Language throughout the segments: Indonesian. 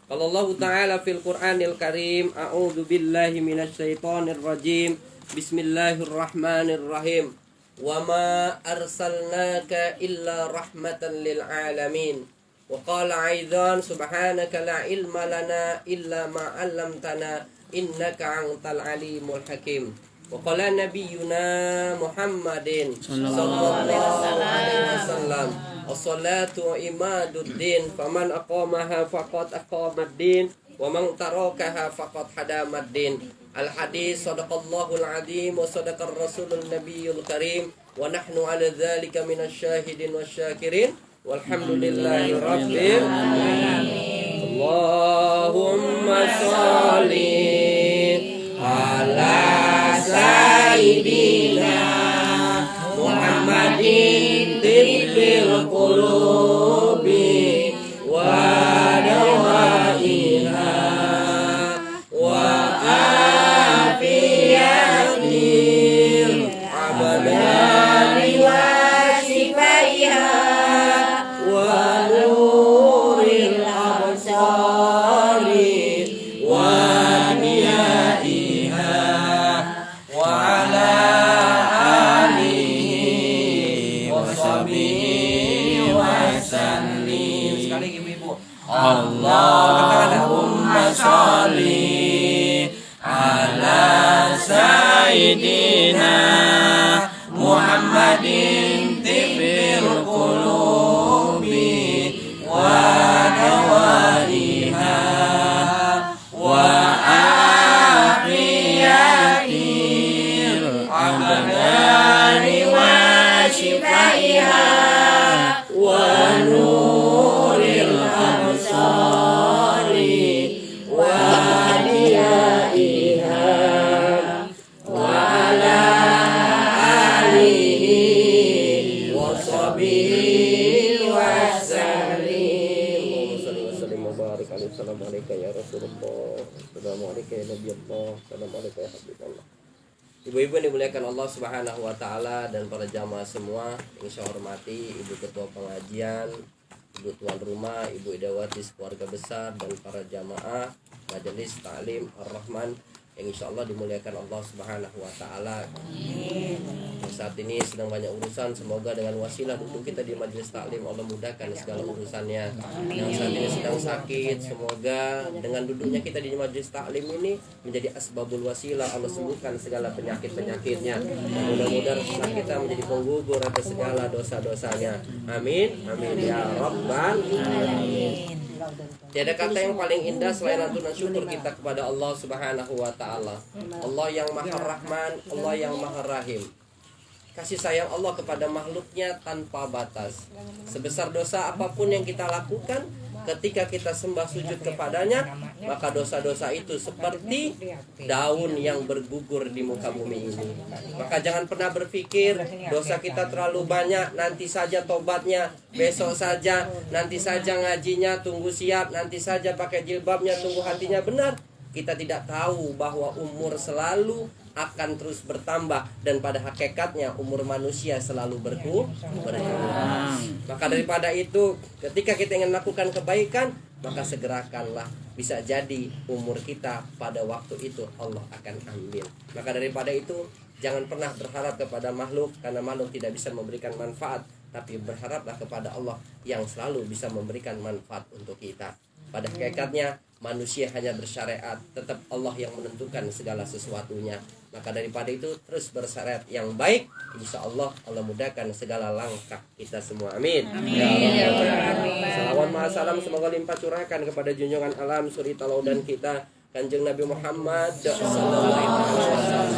Qala Allah Ta'ala fil Qur'anil Karim, a'udzu billahi minasyaitonir rajim. Bismillahirrahmanirrahim. Wa ma arsalnaka illa rahmatan lil alamin. Wa qala aidan subhanaka la ilma lana illa ma 'allamtana innaka antal alimul hakim. Wa qala nabiyyuna Muhammadin sallallahu alaihi wasallam, as-salatu imaduddin, faman aqamaha faqad aqamaddin, wa man tarakaha faqad hadamaddin. Al-hadis, sadaqallahul azim wa sadaqar rasulun nabiyul karim, wa nahnu ala dzalika minasyahidin wasyakirin, walhamdulillahi rabbil alamin. Allahumma sholli ala sayyidina Muhammadin tibbil qulubi wa dawaiha wa afiyatil abadani wa shifaiha wa nuril absari wa niyaiha wa ala alihi wa sahbihi wa sallim. Sekali ibu-ibu. Allahumma sholli ala sayyidina Muhammadin tibbil qulubi wa dawaiha wa afiyatil abdani wa shifaiha wa nuril absari wa diyaiha wa ala alihi wa sahbihi wa sallim. Assalamualaikum ya Rasulullah. Assalamualaikum ya Nabi Allah. Assalamualaikum ya Habibullah. Ibu-ibu yang dimuliakan Allah Subhanahu wa taala dan para jamaah semua, yang saya hormati Ibu Ketua Pengajian, Ibu Tuan Rumah, Ibu Idawati keluarga besar, dan para jamaah Majelis Ta'lim Ar-Rahman yang insyaallah dimuliakan Allah Subhanahu wa taala. Saat ini sedang banyak urusan, semoga dengan wasilah duduk kita di majelis taklim Allah mudahkan segala urusannya. Yang saat ini sedang sakit, semoga dengan duduknya kita di majelis taklim ini menjadi asbabul wasilah, Allah sembuhkan segala penyakit-penyakitnya. Mudah-mudahan setelah kita menjadi penggugur atas segala dosa-dosanya. Amin, amin ya rabbal alamin. Tiada kata yang paling indah selain lantunan syukur kita kepada Allah Subhanahu wa taala. Allah yang Maha Rahman, Allah yang Maha Rahim. Kasih sayang Allah kepada makhluknya tanpa batas. Sebesar dosa apapun yang kita lakukan, ketika kita sembah sujud kepadanya, maka dosa-dosa itu seperti daun yang bergugur di muka bumi ini. Maka jangan pernah berpikir dosa kita terlalu banyak, nanti saja tobatnya, besok saja, nanti saja ngajinya, tunggu siap, nanti saja pakai jilbabnya, tunggu hatinya. Benar, kita tidak tahu bahwa umur selalu akan terus bertambah, dan pada hakikatnya umur manusia selalu berkurang. Maka daripada itu, ketika kita ingin melakukan kebaikan, maka segerakanlah. Bisa jadi umur kita pada waktu itu Allah akan ambil. Maka daripada itu, jangan pernah berharap kepada makhluk, karena makhluk tidak bisa memberikan manfaat. Tapi berharaplah kepada Allah yang selalu bisa memberikan manfaat untuk kita. Pada hakikatnya manusia hanya bersyariat, tetap Allah yang menentukan segala sesuatunya. Maka daripada itu terus bersyariat yang baik, insya Allah Allah mudahkan segala langkah kita semua. Amin. Amin. Ya Rabbal. Salawat ma'asalam semoga limpah curahkan kepada junjungan alam suri talaudan kita, Kanjeng Nabi Muhammad sallallahu alaihi wasallam.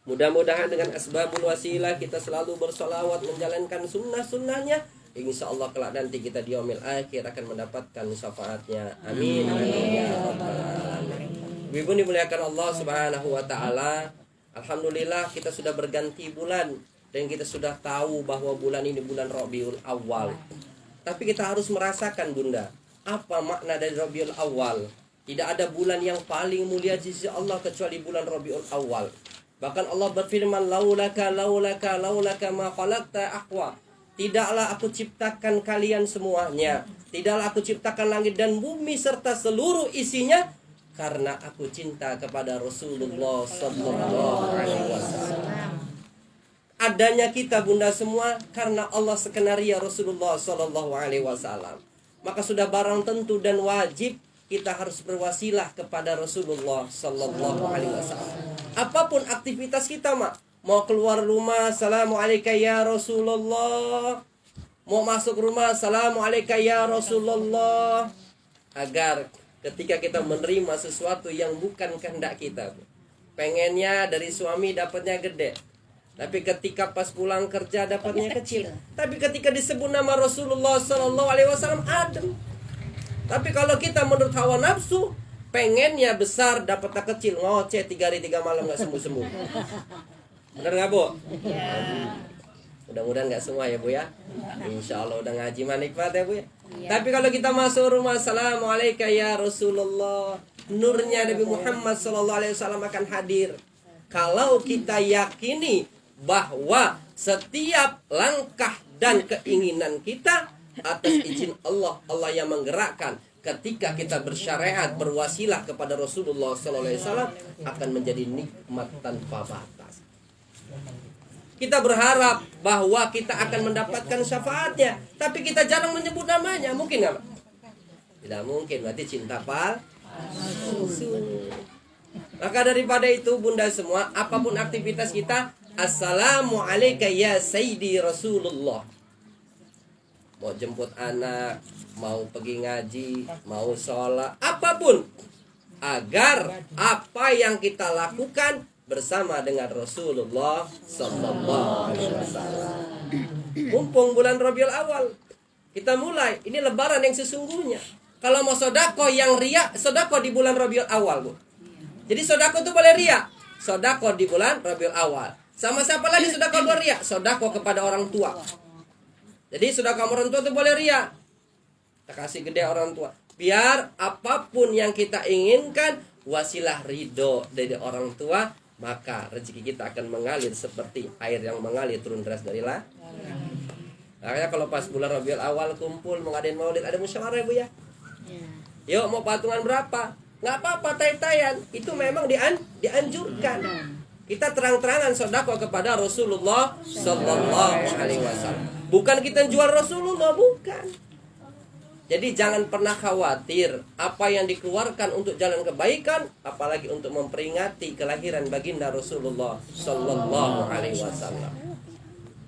Mudah-mudahan dengan asbabul wasilah kita selalu bersolawat menjalankan sunnah-sunnahnya. Insya Allah kelak nanti kita di yaumil akhir akan mendapatkan syafaatnya. Amin. Amin ya rabbal alamin. Ibu dimuliakan Allah Subhanahu wa taala. Alhamdulillah kita sudah berganti bulan dan kita sudah tahu bahwa bulan ini bulan Rabiul Awal. Tapi kita harus merasakan, Bunda, apa makna dari Rabiul Awal. Tidak ada bulan yang paling mulia di sisi Allah kecuali bulan Rabiul Awal. Bahkan Allah berfirman, laulaka ma khalaqta aqwa. tidaklah aku ciptakan kalian semuanya, tidaklah aku ciptakan langit dan bumi serta seluruh isinya karena aku cinta kepada Rasulullah sallallahu alaihi wasallam. Adanya kita bunda semua karena Allah skenario Rasulullah sallallahu alaihi wasallam. Maka sudah barang tentu dan wajib kita harus berwasilah kepada Rasulullah sallallahu alaihi wasallam. Apapun aktivitas kita, Mak, mau keluar rumah, assalamualaikum ya Rasulullah. Mau masuk rumah, assalamualaikum ya Rasulullah. Agar ketika kita menerima sesuatu yang bukan kehendak kita, pengennya dari suami dapatnya gede, tapi ketika pas pulang kerja dapatnya kecil. Tapi ketika disebut nama Rasulullah sallallahu alaihi wasallam adem. Tapi kalau kita menurut hawa nafsu, pengennya besar dapatnya kecil, ngoceh 3 hari 3 malam nggak sembuh-sembuh. Benar nggak, Bu? Ya. Mudah-mudahan nggak semua ya, Bu ya. Insya Allah udah ngaji manikmat ya, Bu ya. Tapi kalau kita masuk rumah, assalamualaikum ya Rasulullah, nurnya Nabi Muhammad sallallahu alaihi wasallam akan hadir. Kalau kita yakini bahwa setiap langkah dan keinginan kita atas izin Allah, Allah yang menggerakkan, ketika kita bersyariat, berwasilah kepada Rasulullah sallallahu alaihi wasallam, akan menjadi nikmat tanpa batas. Kita berharap bahwa kita akan mendapatkan syafaatnya, tapi kita jarang menyebut namanya. Mungkin nggak, Pak? Tidak mungkin, berarti cinta palsu. Maka daripada itu bunda semua, apapun aktivitas kita, assalamualaikum ya Sayyidi Rasulullah. Mau jemput anak, mau pergi ngaji, mau sholat, apapun, agar apa yang kita lakukan bersama dengan Rasulullah sallallahu alaihi wasallam. Mumpung bulan Rabiul Awal, kita mulai. Ini lebaran yang sesungguhnya. Kalau mau sodako yang riya, sodako di bulan Rabiul Awal, Bu. Jadi sodako itu boleh riya. Sodako di bulan Rabiul Awal. Sama siapa lagi sodako boleh riya? Sodako kepada orang tua. Jadi sodako orang tua itu boleh riya. Kita kasih gede orang tua. Biar apapun yang kita inginkan, wasilah ridho dari orang tua, maka rezeki kita akan mengalir seperti air yang mengalir turun deras dari langit. Makanya kalau pas bulan Rabiul Awal kumpul mengadain maulid, ada musyawarah ya, Bu ya. Yuk mau patungan berapa? Nggak apa-apa, tay-tayan. Itu memang dianjurkan. Kita terang-terangan sedekah kepada Rasulullah sallallahu alaihi wasallam. Bukan kita jual Rasulullah, bukan. Jadi jangan pernah khawatir apa yang dikeluarkan untuk jalan kebaikan, apalagi untuk memperingati kelahiran baginda Rasulullah sallallahu alaihi wasallam.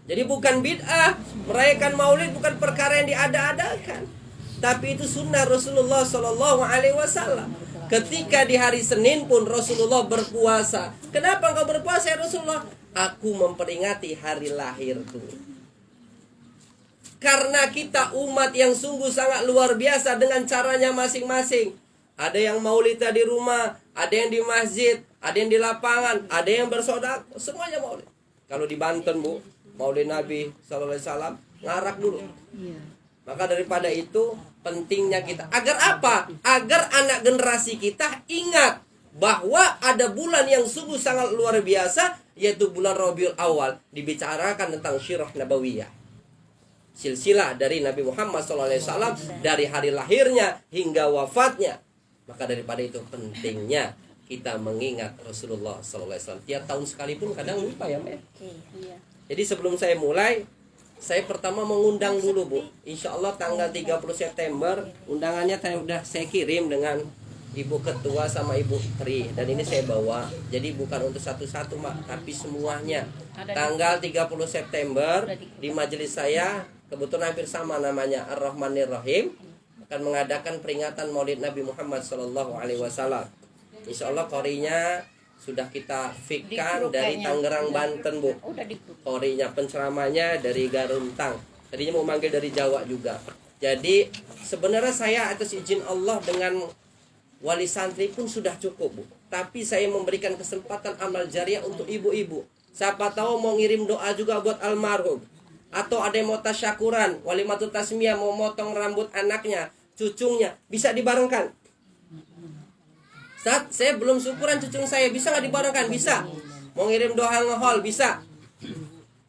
Jadi bukan bid'ah, merayakan maulid bukan perkara yang diada-adakan, tapi itu sunnah Rasulullah sallallahu alaihi wasallam. Ketika di hari Senin pun Rasulullah berpuasa. Kenapa engkau berpuasa ya Rasulullah? Aku memperingati hari lahirku. Karena kita umat yang sungguh sangat luar biasa dengan caranya masing-masing. Ada yang maulid di rumah, ada yang di masjid, ada yang di lapangan, ada yang bersedekah, semuanya maulid. Kalau di Banten, Bu, maulid Nabi sallallahu alaihi wasallam ngarak dulu. Maka daripada itu pentingnya kita agar apa? Agar anak generasi kita ingat bahwa ada bulan yang sungguh sangat luar biasa, yaitu bulan Rabiul Awal, dibicarakan tentang syirah nabawiyah. Silsilah dari Nabi Muhammad SAW dari hari lahirnya hingga wafatnya. Maka daripada itu pentingnya kita mengingat Rasulullah SAW. Tiap tahun sekalipun kadang lupa ya, Mbak. Jadi sebelum saya mulai, saya pertama mengundang dulu, Bu. Insya Allah tanggal 30 September undangannya saya kirim dengan Ibu Ketua sama Ibu Tri. Dan ini saya bawa. Jadi bukan untuk satu-satu, Mak, tapi semuanya. Tanggal 30 September di majelis saya, kebetulan hampir sama namanya, Ar-Rahmanir Rahim, akan mengadakan peringatan Maulid Nabi Muhammad SAW. Insya Allah korinya sudah kita fikkan dari Tangerang, Banten, Bu. Korinya, penceramanya dari Garuntang. Tadinya mau manggil dari Jawa juga. Jadi sebenarnya saya atas izin Allah dengan wali santri pun sudah cukup, Bu. Tapi saya memberikan kesempatan amal jariah untuk ibu-ibu. Siapa tahu mau ngirim doa juga buat almarhum. Atau ada yang mau tasyakuran, walimatul tasmiyah, mau motong rambut anaknya, cucunya, bisa dibarengkan. Saat saya belum syukuran cucu saya, bisa nggak dibarengkan? Bisa. Mau ngirim doa ngehol, bisa.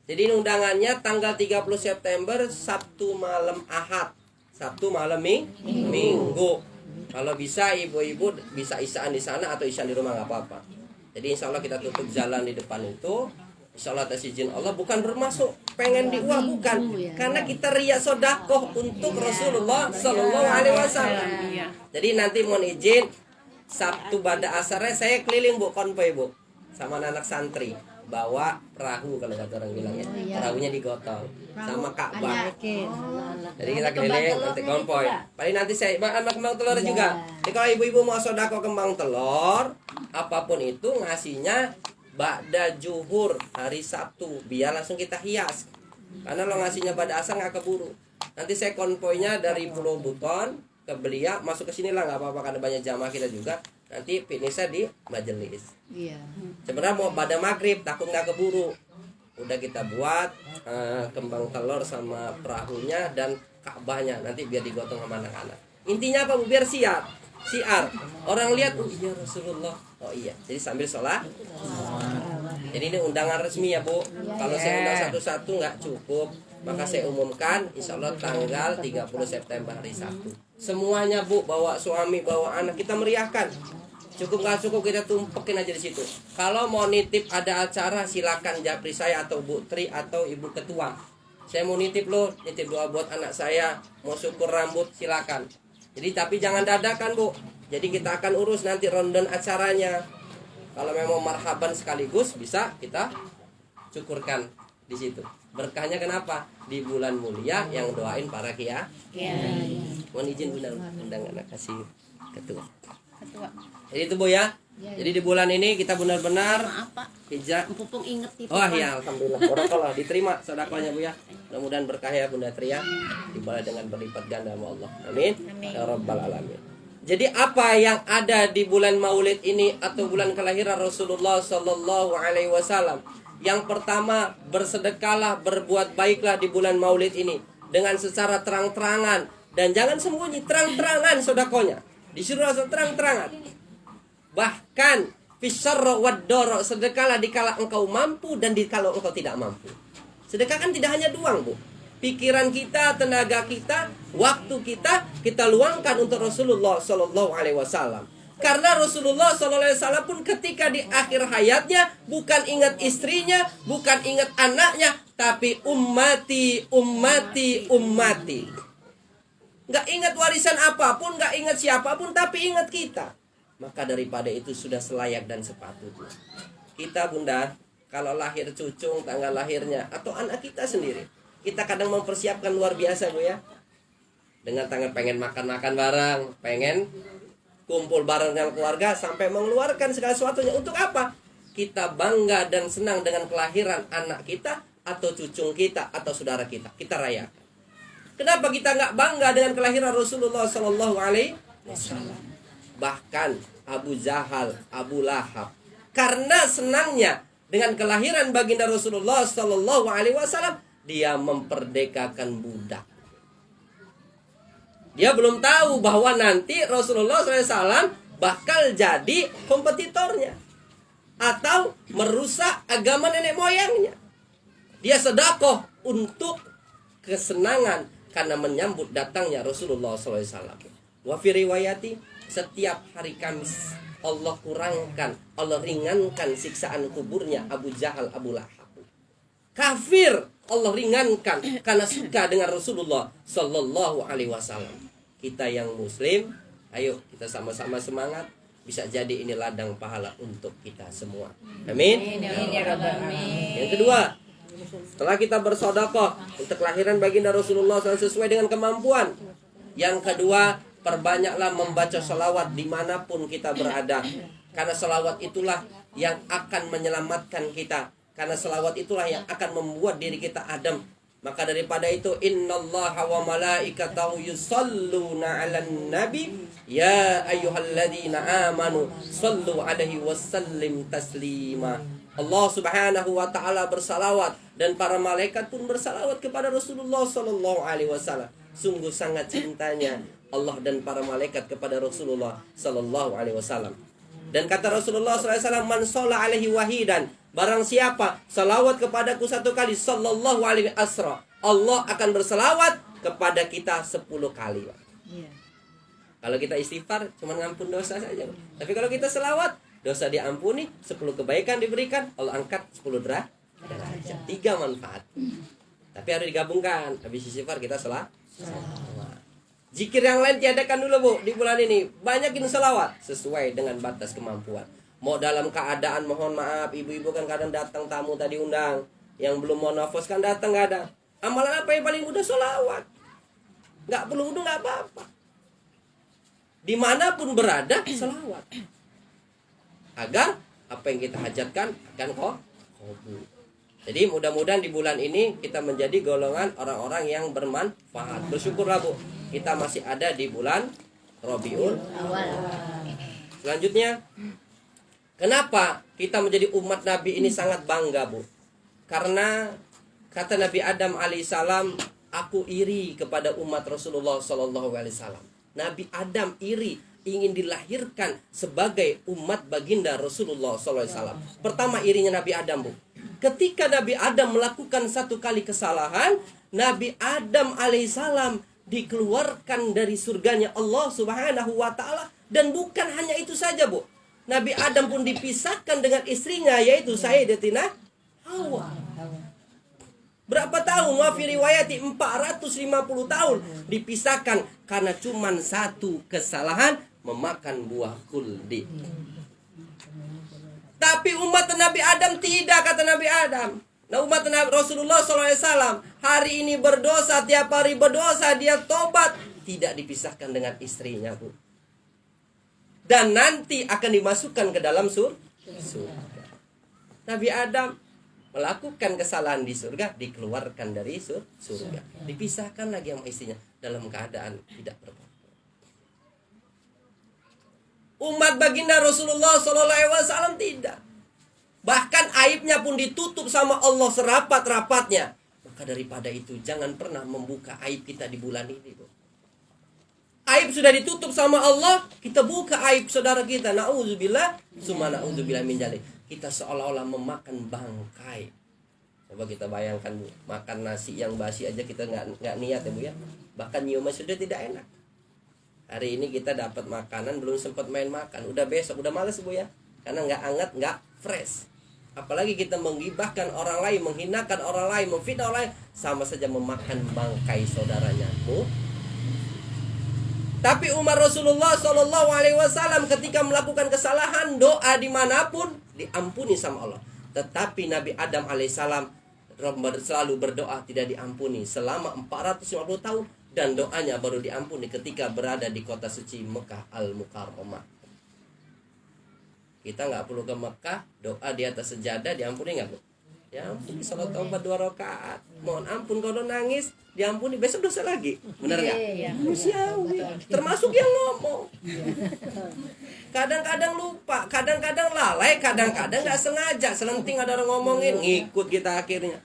Jadi ini undangannya tanggal 30 September Sabtu malam Ahad. Sabtu malam Minggu. Kalau bisa ibu-ibu bisa isaan di sana atau isaan di rumah nggak apa-apa. Jadi insya Allah kita tutup jalan di depan itu. Insya Allah atas izin Allah, bukan bermasuk pengen diuah, bukan. Karena kita riya sodakoh untuk Rasulullah Sallallahu Alaihi Wasallam. Jadi nanti mohon izin Sabtu pada asarnya saya keliling bu, konvoy bu, sama anak santri. Bawa perahu kalau kata orang bilang ya. Perahunya digotong sama Ka'bah. Jadi kita keliling nanti konvoy. Paling nanti saya anak kembang telur juga. Jadi kalau ibu-ibu mau sodako kembang telur, apapun itu ngasihnya ba'da juhur hari Sabtu, biar langsung kita hias. Karena lo ngasihnya pada asar nggak keburu. Nanti saya konvoynya dari Pulau Buton ke Belia, masuk ke sini lah nggak apa-apa karena banyak jamaah kita juga. Nanti finishnya di majelis. Iya. Sebenarnya mau pada maghrib, takut nggak keburu. Udah kita buat kembang telur sama perahunya dan Ka'bahnya, nanti biar digotong sama anak-anak. Intinya apa bu? Biar siap. Siar. Orang lihat, oh iya Rasulullah. Oh iya. Jadi sambil sholat. Jadi ini undangan resmi ya bu. Kalau saya undang satu-satu nggak cukup, maka saya umumkan insya Allah tanggal 30 September hari Sabtu. Semuanya bu, bawa suami, bawa anak, kita meriahkan. Cukup nggak cukup kita tumpekin aja di situ. Kalau mau nitip ada acara silakan japri saya atau Bu Tri atau Ibu Ketua. Saya mau nitip loh, nitip doa buat anak saya, mau syukur rambut silakan. Jadi tapi jangan dadakan bu. Jadi kita akan urus nanti rondon acaranya. Kalau memang marhaban sekaligus bisa kita syukurkan di situ. Berkahnya kenapa? Di bulan mulia yang doain para mohon izin undang anak kasih ketua. Jadi itu bu ya. Jadi di bulan ini kita benar-benar hijab. Pupung inget itu. Oh ya alhamdulillah. Barakallah diterima sedekahnya bu ya. Mudah-mudahan berkah ya Bunda Tria. Dibalas dengan berlipat ganda sama Allah. Amin. Ya rabbal alamin. Jadi apa yang ada di bulan Maulid ini atau bulan kelahiran Rasulullah Sallallahu Alaihi Wasallam? Yang pertama, bersedekahlah, berbuat baiklah di bulan Maulid ini dengan secara terang-terangan dan jangan sembunyi, terang-terangan sedekahnya. Disuruh langsung terang-terangan. Bahkan fisarra wad-dara, sedekahlah dikala engkau mampu dan dikala engkau tidak mampu. Sedekah kan tidak hanya doang, Bu. Pikiran kita, tenaga kita, waktu kita luangkan untuk Rasulullah Sallallahu Alaihi Wasallam. Karena Rasulullah Sallallahu Alaihi Wasallam pun ketika di akhir hayatnya bukan ingat istrinya, bukan ingat anaknya, tapi ummati, ummati, ummati. Nggak ingat warisan apapun, nggak ingat siapapun, tapi ingat kita. Maka daripada itu sudah selayak dan sepatutnya. Kita bunda, kalau lahir cucung tanggal lahirnya atau anak kita sendiri, kita kadang mempersiapkan luar biasa bu ya. Dengan tangan pengen makan-makan bareng, pengen kumpul bareng dengan keluarga sampai mengeluarkan segala sesuatunya. Untuk apa? Kita bangga dan senang dengan kelahiran anak kita atau cucung kita atau saudara kita. Kita rayakan. Kenapa kita nggak bangga dengan kelahiran Rasulullah Sallallahu Alaihi Wasallam? Bahkan Abu Jahal, Abu Lahab, karena senangnya dengan kelahiran baginda Rasulullah Sallallahu Alaihi Wasallam, dia memperdekakan budak. Dia belum tahu bahwa nanti Rasulullah SAW bakal jadi kompetitornya atau merusak agama nenek moyangnya. Dia sedekah untuk kesenangan karena menyambut datangnya Rasulullah SAW. Wa fi riwayati, setiap hari Kamis Allah kurangkan, Allah ringankan siksaan kuburnya Abu Jahal, Abu Lahab. Kafir Allah ringankan karena suka dengan Rasulullah Sallallahu Alaihi Wasallam. Kita yang Muslim, ayo kita sama-sama semangat. Bisa jadi ini ladang pahala untuk kita semua. Amin. Yang kedua, setelah kita bersedekah untuk kelahiran baginda Rasulullah SAW sesuai dengan kemampuan. Yang kedua, perbanyaklah membaca salawat dimanapun kita berada. Karena salawat itulah yang akan menyelamatkan kita. Karena salawat itulah yang akan membuat diri kita adem. Maka daripada itu, innallaha wa malaikatahu yusalluna 'alan nabi ya ayyuhalladzina amanu sallu 'alaihi wasallim taslima. Allah Subhanahu wa taala bersalawat dan para malaikat pun bersalawat kepada Rasulullah sallallahu alaihi wasallam. Sungguh sangat cintanya Allah dan para malaikat kepada Rasulullah sallallahu alaihi wasallam. Dan kata Rasulullah sallallahu alaihi wasallam, man shalla alaihi wahidan Barang siapa salawat kepadaku 1 kali, sallallahu alaihi asra, Allah akan berselawat kepada kita 10 kali, Pak. Iya. Kalau kita istighfar cuma ngampun dosa saja, Pak. Tapi kalau kita selawat, dosa diampuni, 10 kebaikan diberikan, Allah angkat 10 derajat. 3 manfaat. Tapi harus digabungkan. Habis istighfar kita selawat. Zikir yang lain tiadakan dulu, Bu, di bulan ini. Banyakin selawat sesuai dengan batas kemampuan. Mau dalam keadaan mohon maaf, ibu-ibu kan kadang datang tamu tadi undang, yang belum mau nafas kan datang nggak ada. Amalan apa yang paling mudah? Selawat. Nggak perlu udah nggak apa-apa. Dimanapun berada selawat. Agar apa yang kita hajatkan akan kabul. Jadi mudah-mudahan di bulan ini kita menjadi golongan orang-orang yang bermanfaat. Bersyukurlah, Bu, kita masih ada di bulan Rabiul Awal. Selanjutnya, kenapa kita menjadi umat Nabi ini sangat bangga, Bu? Karena kata Nabi Adam alaihissalam, aku iri kepada umat Rasulullah sallallahu alaihi wasallam. Nabi Adam iri, ingin dilahirkan sebagai umat baginda Rasulullah sallallahu alaihi wasallam. Pertama irinya Nabi Adam, Bu. Ketika Nabi Adam melakukan 1 kali kesalahan, Nabi Adam alaihissalam dikeluarkan dari surganya Allah subhanahu wa ta'ala. Dan bukan hanya itu saja, Bu. Nabi Adam pun dipisahkan dengan istrinya, yaitu Sayyidatina Hawa. Berapa tahun? Wa fi riwayati 450 tahun dipisahkan karena cuman 1 kesalahan, memakan buah kuldi. Tapi umat Nabi Adam tidak, kata Nabi Adam. Nah, umat Nabi Rasulullah SAW hari ini berdosa, tiap hari berdosa, dia tobat, tidak dipisahkan dengan istrinya, Bu. Dan nanti akan dimasukkan ke dalam surga. Nabi Adam melakukan kesalahan di surga, dikeluarkan dari surga, dipisahkan lagi sama istrinya dalam keadaan tidak berdosa. Umat baginda Rasulullah SAW tidak. Bahkan aibnya pun ditutup sama Allah serapat-rapatnya. Maka daripada itu jangan pernah membuka aib kita di bulan ini, Bu. Aib sudah ditutup sama Allah, kita buka aib saudara kita. Na'udzubillah, summa na'udzubillah min dzalik. Kita seolah-olah memakan bangkai. Coba kita bayangkan, Bu, makan nasi yang basi aja kita nggak niat ya, Bu ya. Bahkan nyiumnya sudah tidak enak. Hari ini kita dapat makanan, belum sempat main makan, udah besok, udah males, Bu ya. Karena nggak hangat, nggak fresh. Apalagi kita menggibahkan orang lain, menghinakan orang lain, memfitnah orang lain, sama saja memakan bangkai saudaranya, Bu. Tapi Umar Rasulullah SAW ketika melakukan kesalahan, doa dimanapun diampuni sama Allah. Tetapi Nabi Adam alaihissalam selalu berdoa tidak diampuni selama 450 tahun. Dan doanya baru diampuni ketika berada di kota suci Mekah Al-Mukarramah. Kita nggak perlu ke Mekah, doa di atas sejadah diampuni nggak, Bu? Ya ampuni, salat taubat 2 rakaat. Mohon ampun kalau nangis, diampuni, besok dosa lagi. Benar nggak? Manusiawi. Termasuk yang ngomong. Kadang-kadang lupa, kadang-kadang lalai, kadang-kadang nggak sengaja. Selenting ada orang ngomongin, ngikut kita akhirnya.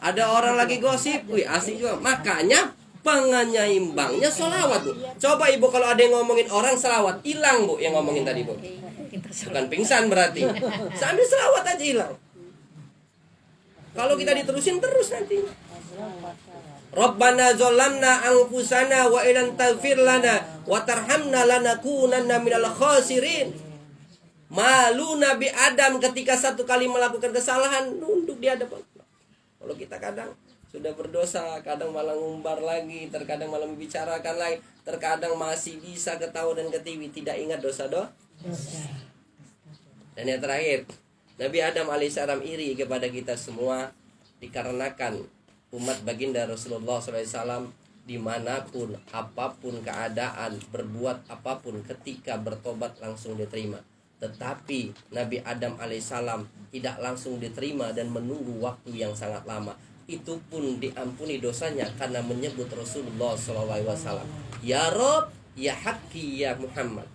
Ada orang lagi gosip, wih asik juga. Makanya penyeimbangnya sholawat, Bu. Coba Ibu kalau ada yang ngomongin orang sholawat, hilang, Bu, yang ngomongin tadi, Bu. Bukan pingsan berarti. Sambil sholawat aja hilang. Kalau kita diterusin terus nanti. Rabbana zalamna anfusana wa ilan taghfir lana wa tarhamna lanakunanna minal khasirin. Malu Nabi Adam ketika 1 kali melakukan kesalahan, nunduk di hadapan. Kalau kita kadang sudah berdosa, kadang malah ngumbar lagi, terkadang malah membicarakan lagi, terkadang masih bisa ketawa dan ketiwi, tidak ingat dosa-dosa. Dan yang terakhir, Nabi Adam alaihissalam iri kepada kita semua dikarenakan umat baginda Rasulullah SAW dimanapun, apapun keadaan, berbuat apapun, ketika bertobat langsung diterima. Tetapi Nabi Adam alaihissalam tidak langsung diterima dan menunggu waktu yang sangat lama. Itu pun diampuni dosanya karena menyebut Rasulullah SAW. Ya Rob, ya Haki, ya Muhammad.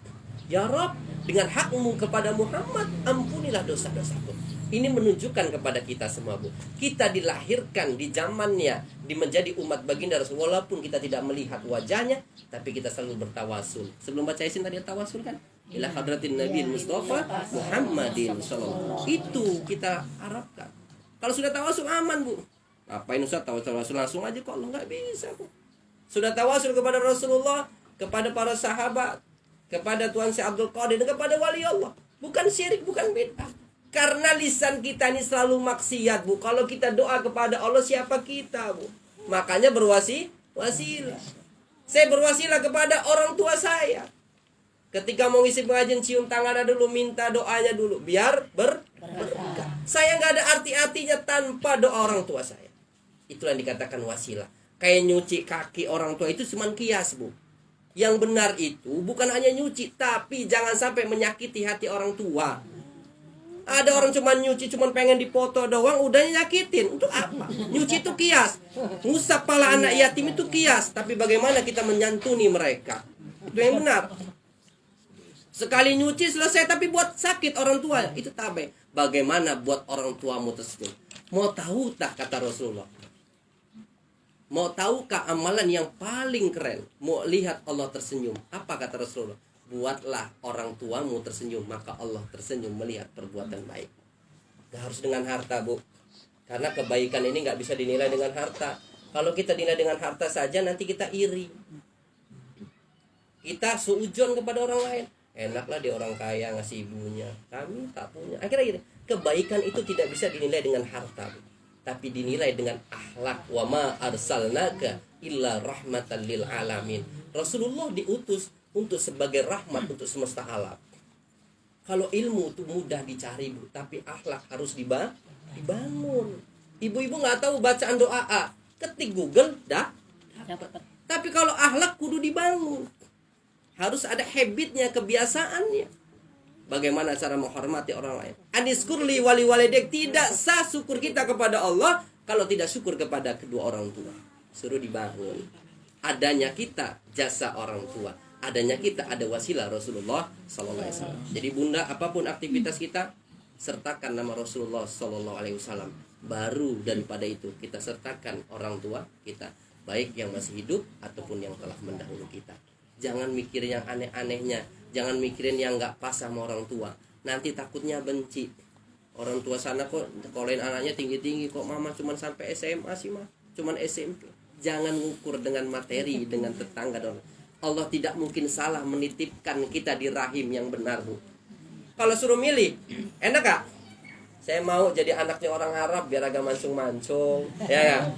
Ya Rob, dengan hakmu kepada Muhammad, ampunilah dosa-dosaku. Ini menunjukkan kepada kita semua, Bu. Kita dilahirkan di zamannya, menjadi umat baginda Rasul. Walaupun kita tidak melihat wajahnya, tapi kita selalu bertawasul. Sebelum baca Yasin tadi tawasul kan? ila hadratin Nabi Mustafa Muhammadin sallallahu. Itu kita harapkan. Kalau sudah tawasul aman, Bu. Ngapain Ustaz tawasul langsung aja kok Allah? Nggak bisa, Bu. Sudah tawasul kepada Rasulullah, kepada para sahabat, kepada Tuhan Syekh Abdul Qadir, dan kepada wali Allah. Bukan syirik, bukan bid'ah. Karena lisan kita ini selalu maksiat, Bu. Kalau kita doa kepada Allah, siapa kita, Bu? Makanya wasilah. Saya berwasilah kepada orang tua saya. Ketika mau isi pengajian, cium tangannya dulu, minta doanya dulu, biar berkah. Saya nggak ada arti-artinya tanpa doa orang tua saya. Itulah yang dikatakan wasilah. Kayak nyuci kaki orang tua itu cuma kias, Bu. Yang benar itu bukan hanya nyuci, tapi jangan sampai menyakiti hati orang tua. Ada orang cuma nyuci, cuma pengen dipoto doang, udah nyakitin. Untuk apa? Nyuci itu kias. Ngusap pala anak yatim itu kias. Tapi bagaimana kita menyantuni mereka? Itu yang benar. Sekali nyuci selesai, tapi buat sakit orang tua, itu tabe. Bagaimana buat orang tuamu tersenyum? Mau tahu tak kata Rasulullah? Mau tahukah amalan yang paling keren? Mau lihat Allah tersenyum? Apa kata Rasulullah? Buatlah orang tuamu tersenyum, maka Allah tersenyum melihat perbuatan baik. Gak harus dengan harta, Bu. Karena kebaikan ini gak bisa dinilai dengan harta. Kalau kita dinilai dengan harta saja, nanti kita iri. Kita suujon kepada orang lain. Enaklah dia orang kaya ngasih ibunya, kami tak punya. Akhirnya gini, kebaikan itu tidak bisa dinilai dengan harta, tapi dinilai dengan akhlak. Wa ma arsalnaka illa rahmatan lil alamin. Rasulullah diutus untuk sebagai rahmat untuk semesta alam. Kalau ilmu itu mudah dicari, Bu, tapi akhlak harus dibangun. Ibu-ibu nggak tahu bacaan doa A, ketik Google dah dapat. Tapi kalau akhlak kudu dibangun. Harus ada habitnya, kebiasaannya. Bagaimana cara menghormati orang lain? Aniskurli wali walidek. Tidak sah syukur kita kepada Allah kalau tidak syukur kepada kedua orang tua. Suruh dibangun. Adanya kita jasa orang tua. Adanya kita ada wasilah Rasulullah SAW. Jadi Bunda, apapun aktivitas kita, sertakan nama Rasulullah SAW. Baru daripada itu kita sertakan orang tua kita, baik yang masih hidup ataupun yang telah mendahului kita. Jangan mikirin yang aneh-anehnya. Jangan mikirin yang gak pas sama orang tua. Nanti takutnya benci. Orang tua sana kok sekolahin anaknya tinggi-tinggi, kok mama cuma sampai SMA sih, mah cuman SMP. Jangan ngukur dengan materi, dengan tetangga. Allah tidak mungkin salah menitipkan kita di rahim yang benar, Bu. Kalau suruh milih, enak gak? Saya mau jadi anaknya orang Arab biar agak mancung-mancung, ya gak?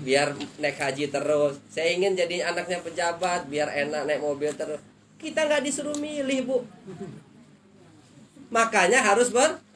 Biar naik haji terus. Saya ingin jadi anaknya pejabat biar enak naik mobil terus. Kita nggak disuruh milih, Bu. Makanya harus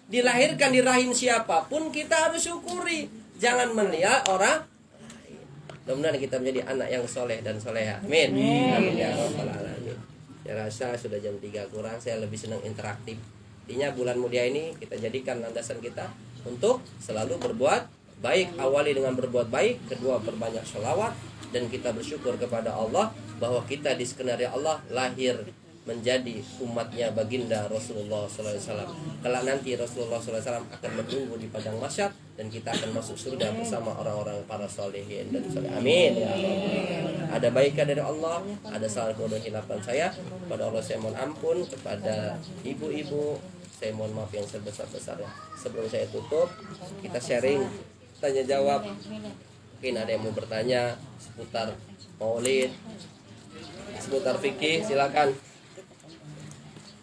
dilahirkan di rahim siapapun, kita harus syukuri. Jangan melihat orang lain. Mudah-mudahan kita menjadi anak yang soleh dan soleha. Amin. Amin ya rabbal alamin. Saya rasa sudah jam 3 kurang. Saya lebih senang interaktif. Intinya bulan mulia ini kita jadikan landasan kita untuk selalu berbuat baik. Awali dengan berbuat baik, kedua perbanyak sholawat, dan kita bersyukur kepada Allah bahwa kita diskenario Allah lahir menjadi umatnya baginda Rasulullah SAW. Kelak nanti Rasulullah SAW akan menunggu di padang mahsyar dan kita akan masuk surga bersama orang-orang para solehin dan soleh. Amin ya Allah. Ada baiknya dari Allah, ada salah dan hilapan saya. Kepada Allah saya mohon ampun, kepada ibu-ibu saya mohon maaf yang sebesar-besarnya. Sebelum saya tutup, kita sharing tanya jawab. Mungkin ada yang mau bertanya seputar maulid, seputar fikih, silakan.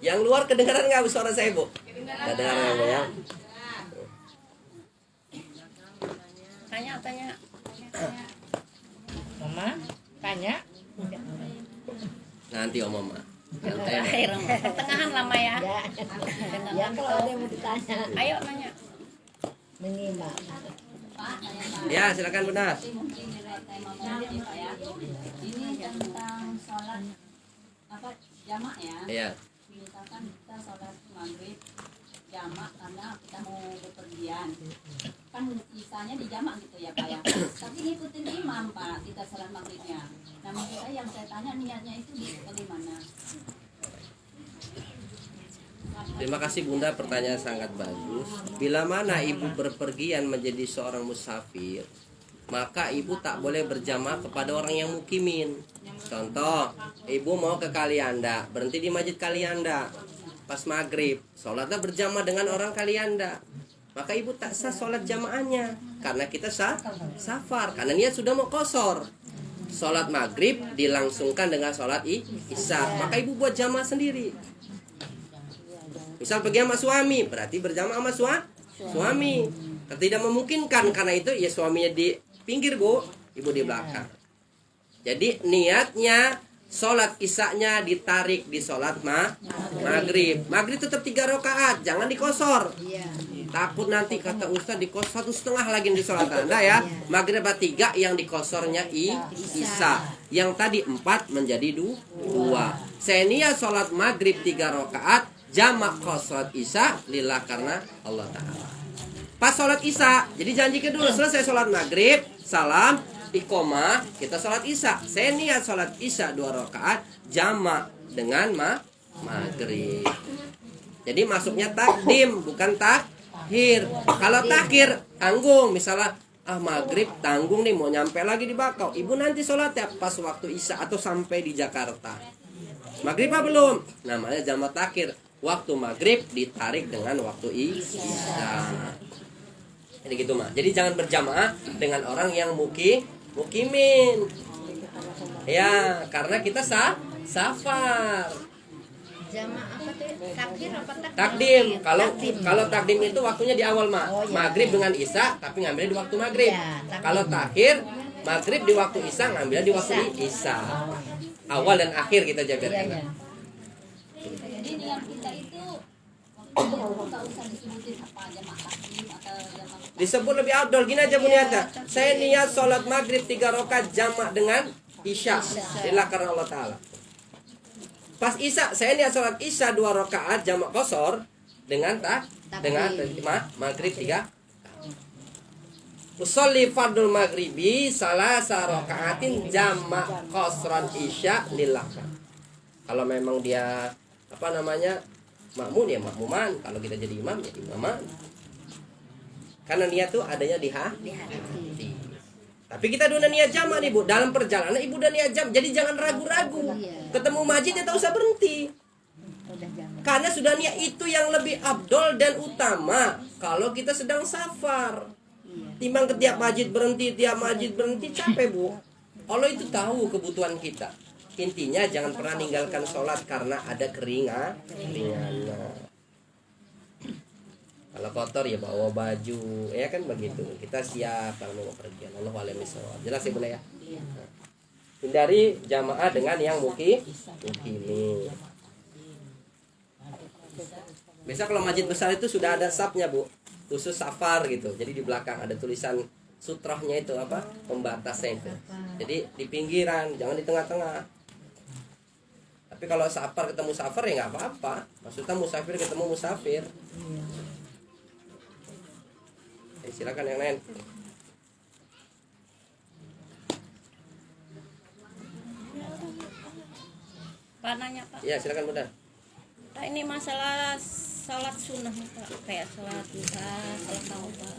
Yang luar kedengaran nggak suara saya, Bu? Kedengaran ya? Tanya. Mama, tanya. Nanti Om Mama. Pertengahan lama ya. Ya kalau ada yang mau ditanya. Ayo nanya. Menyimak. Ya, silakan Bunda. Ini tentang sholat jamak ya. Iya. Misalkan kita sholat maghrib jamak karena kita mau bepergian, kan misalnya di jamak gitu ya Pak ya. Tapi ngikutin imam Pak kita sholat maghribnya. Nah maksud saya yang saya tanya niatnya itu bagaimana? Terima kasih Bunda, pertanyaan sangat bagus. Bila mana ibu berpergian menjadi seorang musafir, maka ibu tak boleh berjamaah kepada orang yang mukimin. Contoh, ibu mau ke Kalianda, berhenti di Masjid Kalianda pas maghrib, sholatnya berjamaah dengan orang Kalianda, maka ibu tak sah sholat jamaahnya karena kita safar, karena niat sudah mau qashar. Sholat maghrib dilangsungkan dengan sholat isya, maka ibu buat jamaah sendiri. Misal pergi sama suami, berarti berjamaah sama suami. Tidak memungkinkan, karena itu ya suaminya di pinggir bu, ibu di belakang. Jadi niatnya sholat isya-nya ditarik di sholat maghrib. Maghrib tetap 3 rakaat, jangan dikosor. Takut nanti kata Ustaz dikosor 1,5 lagi di sholat Anda ya. Maghrib 3, yang dikosornya isya. Yang tadi 4 menjadi 2. Saya niat sholat maghrib 3 rakaat, jamak sholat isya lillah karena Allah Ta'ala. Pas sholat isya, jadi janjikan dulu selesai sholat maghrib, salam, iqomah, kita sholat isya. Saya niat sholat isya 2 rakaat, jamak dengan maghrib. Jadi masuknya takdim, bukan takhir. Kalau takhir, tanggung. Misalnya, maghrib tanggung nih, mau nyampe lagi di Bakau. Ibu nanti sholatnya pas waktu isya atau sampai di Jakarta. Maghrib apa belum? Namanya jamak takhir. Waktu maghrib ditarik dengan waktu isya. Jadi gitu mah. Jadi jangan berjamaah dengan orang yang mukimin. Ya, karena kita safar. Jamaah apa tuh? Takdir apa Takdim. Kalau takdim itu waktunya di awal maghrib dengan isya, tapi ngambilnya di waktu maghrib. Kalau takhir, maghrib di waktu isya, ngambilnya di waktu isya. Awal dan akhir kita jaga. Jadi niat kita itu nggak usah disebutin apa jamaah takdim atau jamaah. Disebut lebih afdol. Gini aja niatnya. Saya niat sholat maghrib 3 rakaat jamak dengan isya. Lillah karena Allah Ta'ala. Pas isya, saya niat sholat isya 2 rakaat jamak qashar dengan maghrib 3. Usolli fardul maghribi salasa rakaatin jamak qashran isya lillah. Kalau memang dia makmun ya makmuman, kalau kita jadi imam ya imaman. Karena niat tuh adanya di hati. Tapi kita udah niat jamak nih bu, dalam perjalanan ibu udah niat jam, jadi jangan ragu-ragu. Ketemu masjid ya tak usah berhenti. Karena sudah niat itu yang lebih afdol dan utama kalau kita sedang safar. Timbang ke tiap masjid berhenti, capek bu. Allah itu tahu kebutuhan kita. Intinya jangan pernah ninggalkan sholat karena ada keringan. Kalau kotor ya bawa baju, ya kan begitu. Kita siap kalau mau pergi. Allah wa'ala misawab. Jelas ya bunda ya. Nah, hindari jamaah dengan yang mukimi. Biasa kalau masjid besar itu sudah ada sapnya bu, khusus safar gitu. Jadi di belakang ada tulisan sutrohnya itu apa? Pembatasnya itu. Jadi di pinggiran, jangan di tengah-tengah. Tapi kalau safar ketemu safar ya nggak apa-apa. Maksudnya musafir ketemu musafir. Silakan yang lain. Pak nanya Pak. Ya silakan bunda. Pak, ini masalah sholat sunnah Pak, kayak sholat duha, sholat taubat.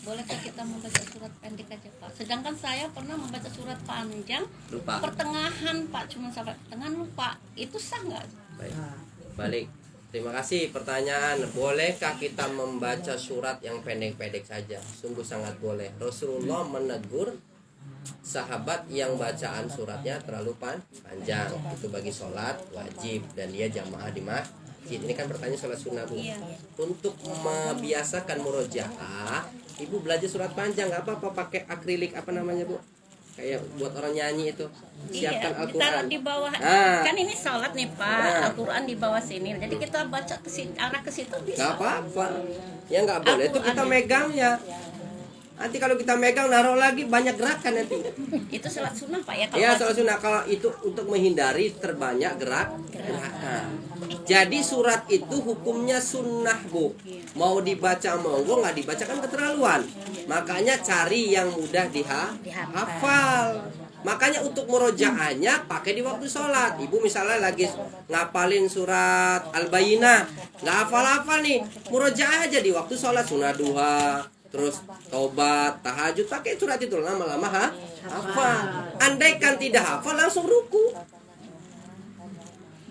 Bolehkah kita membaca surat pendek aja Pak? Sedangkan saya pernah membaca surat panjang, Lupa. pertengahan Pak, cuma sampai pertengahan lupa. Itu sah nggak? Baik. Balik. Terima kasih pertanyaan. Bolehkah kita membaca surat yang pendek-pendek saja? Sungguh sangat boleh. Rasulullah menegur sahabat yang bacaan suratnya terlalu panjang. Itu bagi sholat wajib dan dia jamaah di masjid. Ini kan pertanyaan sholat sunnah bu. Iya. Untuk membiasakan murojaah, ibu belajar surat panjang. Gak apa-apa pakai akrilik apa namanya bu? Kayak buat orang nyanyi itu. Siapkan Iya, Al-Quran. ditaruh di bawah. Kan ini sholat nih Pak, Al-Quran di bawah sini. Jadi kita baca ke situ, arah ke situ bisa. Gak apa-apa. Ya nggak boleh itu kita megangnya. Nanti kalau kita megang naruh lagi banyak gerakan nanti. Itu sholat sunnah Pak ya? Ya sholat sunnah. Kalau itu untuk menghindari terbanyak gerakan. Jadi surat itu hukumnya sunnah bu. Mau dibaca monggo, nggak dibaca kan keterlaluan. Makanya cari yang mudah dihafal. Makanya untuk murojaahnya pakai di waktu sholat. Ibu misalnya lagi ngapalin surat Al-Bayyinah, nggak hafal-hafal nih, murojaah aja di waktu sholat sunnah duha, terus taubat, tahajud, pakai surat itu lama-lama hafal. Andaikan tidak hafal langsung ruku.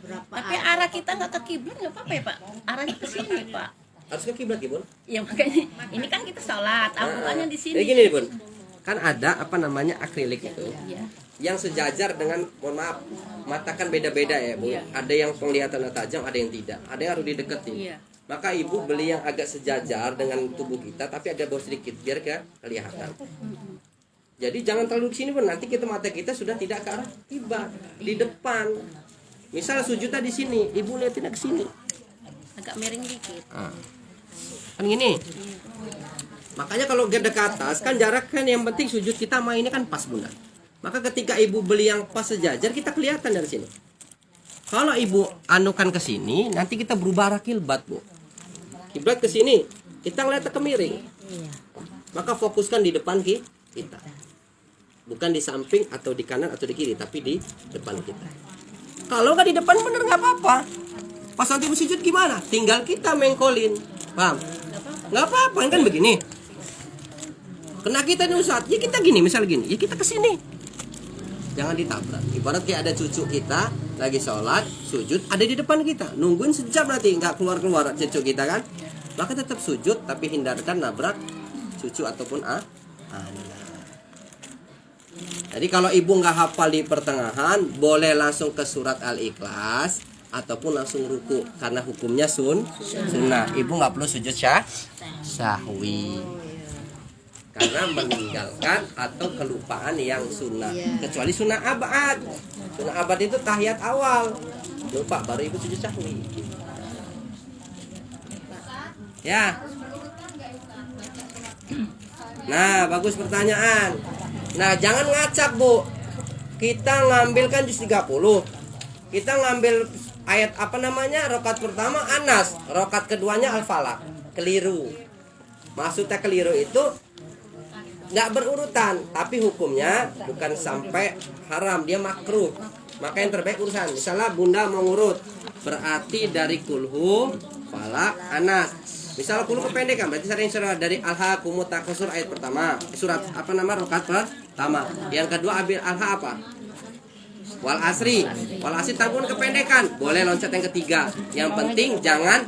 Tapi arah kita nggak ke kiblat nggak apa-apa ya Pak? Arahnya ke sini Pak. Harus ke kiblat ya, Bun? Ya makanya ini kan kita sholat, Al-Qur'annya di Jadi sini. gini, Bun. Kan ada apa namanya akrilik itu. Iya. Yang sejajar dengan, mohon maaf, mata kan beda-beda ya, Bu. Iya. Ada yang penglihatannya tajam, ada yang tidak. Ada yang harus dideketin. Iya. Maka ibu beli yang agak sejajar dengan tubuh kita, tapi agak bawah sedikit biar kelihatan. Jadi jangan terlalu sini, Bun. Nanti mata kita sudah tidak ke arah kiblat, di depan. Misal sujudnya di sini, ibu lihatin ke sini. Agak miring dikit. Kan gini. Makanya kalau gede ke atas kan jarak kan yang penting sujud kita mainnya kan pas, Bunda. Maka ketika ibu beli yang pas sejajar kita kelihatan dari sini. Kalau ibu anukan ke sini, nanti kita berubah arah kiblat, Bu. Kiblat ke sini, kita ngeliat ke miring. Maka fokuskan di depan kita. Bukan di samping atau di kanan atau di kiri, tapi di depan kita. Kalau nggak di depan bener nggak apa-apa. Pas nanti sujud gimana? Tinggal kita mengkolin, paham? Nggak apa-apa, kan begini. Kena kita nih Ustaz, ya kita gini, misal gini, ya kita kesini. Jangan ditabrak. Ibarat kayak ada cucu kita lagi sholat, sujud, ada di depan kita. Nungguin sejam nanti, nggak keluar-keluar cucu kita kan. Maka tetap sujud, tapi hindarkan nabrak cucu ataupun anak. Jadi kalau ibu nggak hafal di pertengahan, boleh langsung ke surat Al-Ikhlas ataupun langsung ruku karena hukumnya sunnah. Ibu nggak perlu sujud sahwi karena meninggalkan atau kelupaan yang sunnah. Kecuali sunnah abad. Sunnah abad itu tahiyat awal. Lupa baru ibu sujud sahwi. Ya. Nah, bagus pertanyaan. Nah, jangan ngacak, Bu. Kita ngambil kan juz 30. Kita ngambil ayat apa namanya? Rakaat pertama Anas, rakaat keduanya Al-Falaq. Keliru. Maksudnya keliru itu nggak berurutan, tapi hukumnya bukan sampai haram, dia makruh. Maka yang terbaik urusan. Misalnya Bunda mau ngurut, berarti dari kulhu, Falaq, Anas. Misal kulhu kependekan, berarti sering surah dari Al-Hakumut Takasur ayat pertama. Surat apa nama rakaat pertama. Yang kedua ambil Al-Ha apa? Wal Asri. Wal Asri tanggung kependekan. Boleh loncat yang ketiga. Yang penting jangan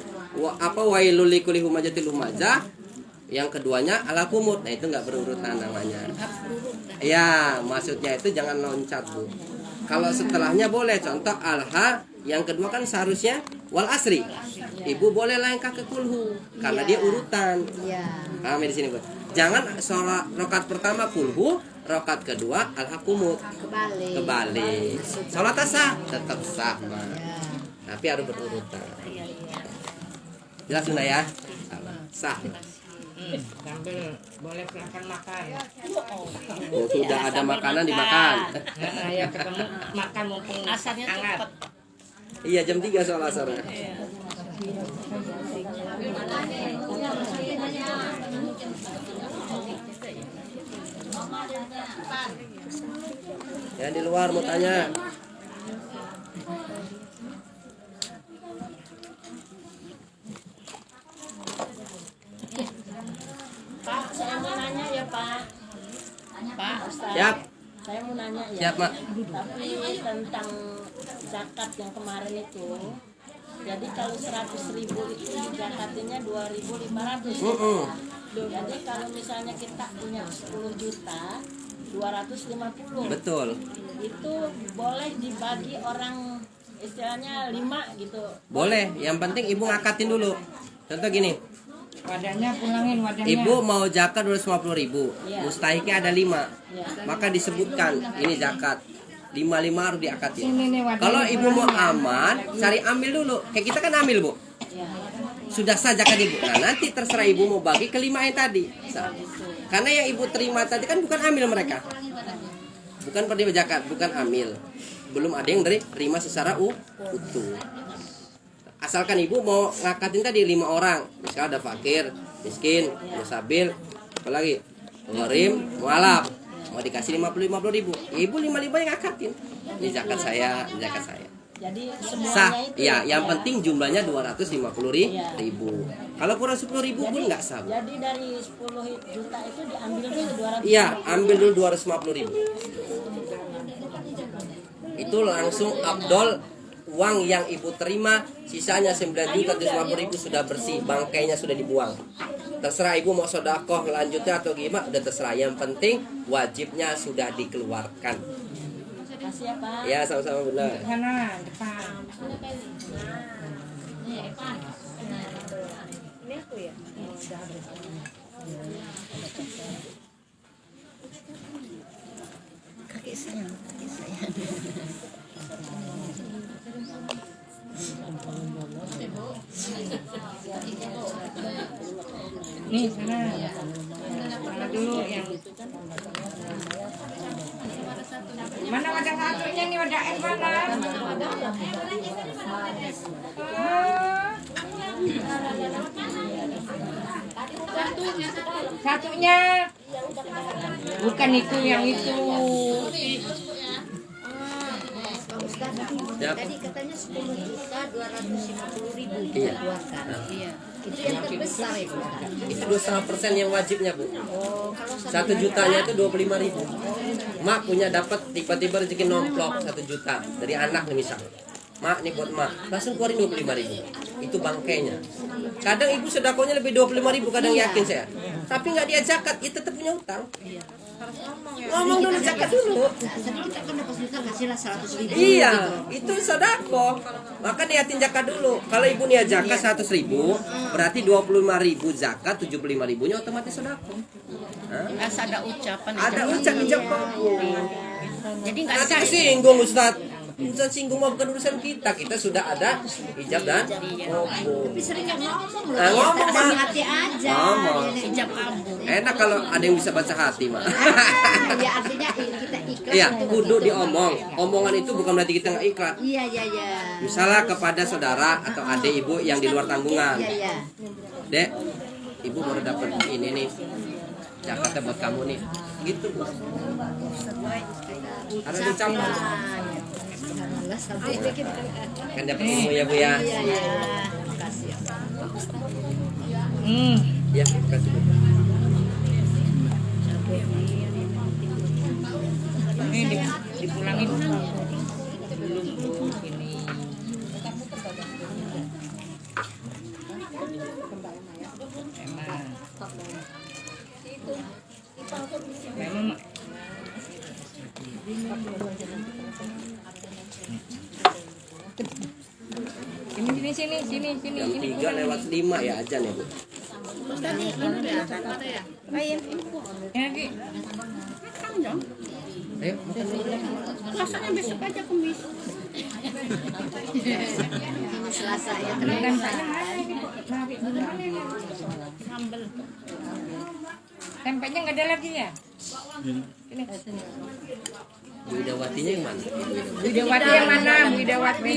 wailul likulli humazatil lumazah. Yang keduanya Al-Hakumut. Nah, itu enggak berurutan namanya. Ya, maksudnya itu jangan loncat, Bu. Kalau setelahnya boleh, contoh Al-Ha, yang kedua kan seharusnya Wal Asri. Ibu boleh langkah ke kulhu karena dia urutan. Paham di sini, Bu? Jangan sholat rakaat pertama kulhu, rakaat kedua Al-Hakumut. Kebalik. Sholat sah tetap sah, tapi harus berurutan. Jelas Bunda ya? Sah. Sambil boleh silahkan makan. Oh, sudah ada makanan dimakan. Ya ketemu makan mumpung Asarnya hangat. cepat. Iya, jam 3 soal asarnya. Ya di luar mau tanya. Pak, saya mau nanya ya Pak. Pak, Ustaz. Siap. Saya mau nanya ya. Siap, Mak. Tapi tentang zakat yang kemarin itu. Jadi kalau 100.000 itu zakatnya 2.500. Jadi kalau misalnya kita punya 10 juta 250. Betul. Itu boleh dibagi orang istilahnya 5 gitu. Boleh, yang penting ibu ngakatin dulu. Contoh gini, Wadahnya pulangin wadahnya. ibu mau zakat 250.000, Iya. mustahiknya ada 5, Ya. maka disebutkan ini zakat. 5 harus diakatin. Sini nih wadahnya. Kalau ibu mau aman, cari ambil dulu. Kayak kita kan ambil, Bu. Ya. Sudah sah zakat ibu. Nah, nanti terserah ibu mau bagi ke 5 yang tadi. Sah. Karena yang ibu terima tadi kan bukan amil mereka. Bukan penerima zakat, bukan amil. Belum ada yang terima secara utuh. Asalkan ibu mau ngakatin tadi 5 orang. Misalnya ada fakir, miskin, musabil, apalagi gharim, mualaf. Mau dikasih 50.000. Ibu 55 yang ngakatin. Ini zakat saya, zakat saya. Jadi Sah, semuanya itu. ya, yang ya. penting jumlahnya 250.000. Kalau kurang 10.000 pun nggak sah. Bu. Jadi dari 10 juta itu diambil dulu 200. Iya, ambil dulu 250.000. Itu langsung abdol uang yang ibu terima, sisanya 9.750.000 sudah bersih, bangkainya sudah dibuang. Terserah ibu mau sodakoh lanjutnya atau gimana, udah terserah. Yang penting wajibnya sudah dikeluarkan. Kasih ya Pak. Ya, sama-sama benar. Sana depan. Kaki sayang, kaki sayang. Nih sana. Sana dulu yang. Mana wadah satunya nih, wadah es mana? Satunya. Bukan itu, yang itu. Ya. Tadi katanya 10.250.000 Iya. dikeluarkan. Iya. Itu yang terbesar ya, Bu. Itu 2,5% yang wajibnya, Bu. Oh, kalau 1 jutanya itu 25.000. Mak punya dapat tiba-tiba rezeki nomplok 1 juta dari anak nih misal. Mak nih buat mak, langsung keluarin 25.000. Itu bangkainya. Kadang ibu sedakonya lebih 25.000, kadang yakin saya. Tapi nggak dia zakat, ya tetap punya utang. Ngomong dulu zakat dulu. Jadi kita kan dapat juta kasihlah 100.000. Iya, itu sedekah. Maka niatin zakat dulu. Kalau ibu niat zakat 100.000, berarti 25.000 zakat, 75.000-nya otomatis sedekah. Asal ada ucapan. Ada ucap ijabah. Jadi nggak Nanti sah. singgung Ustaz. Urusan singgung mah bukan urusan kita. Kita sudah ada ijab dan kabul. Tapi sering ngomong loh. Nah, ngomong, Dari Mak. hati aja. Ngomong. Ijab kabul. Enak kalau ada yang bisa baca hati, Mak. Ya artinya kita ikhlas. Iya, untuk kudu itu. diomong. Omongan itu bukan berarti kita nggak ikhlas. Iya, iya, iya. Misalnya kepada saudara atau adik ibu yang di luar tanggungan. Iya, iya. Dek, ibu baru dapat ini nih. Zakatnya buat kamu nih. Gitu, Bu. Harus dicapai. Alhamdulillah sampai bikin. Kan dapat ilmu ya, Bu ya. Iya, iya. Makasih. Ya, kasih Bu. Ini dipulangin dulu Bu, ini. Memang sini. Jam 3 lewat 5 ya ajan ya, Bu. Ya, Ki. Ayo. Puasanya besok aja Kamis. Selasa ya. Dan saya Sambel. tempenya nggak ada lagi ya? Ini. Bu Idawatinya yang mana? Widawati yang mana? Widawati.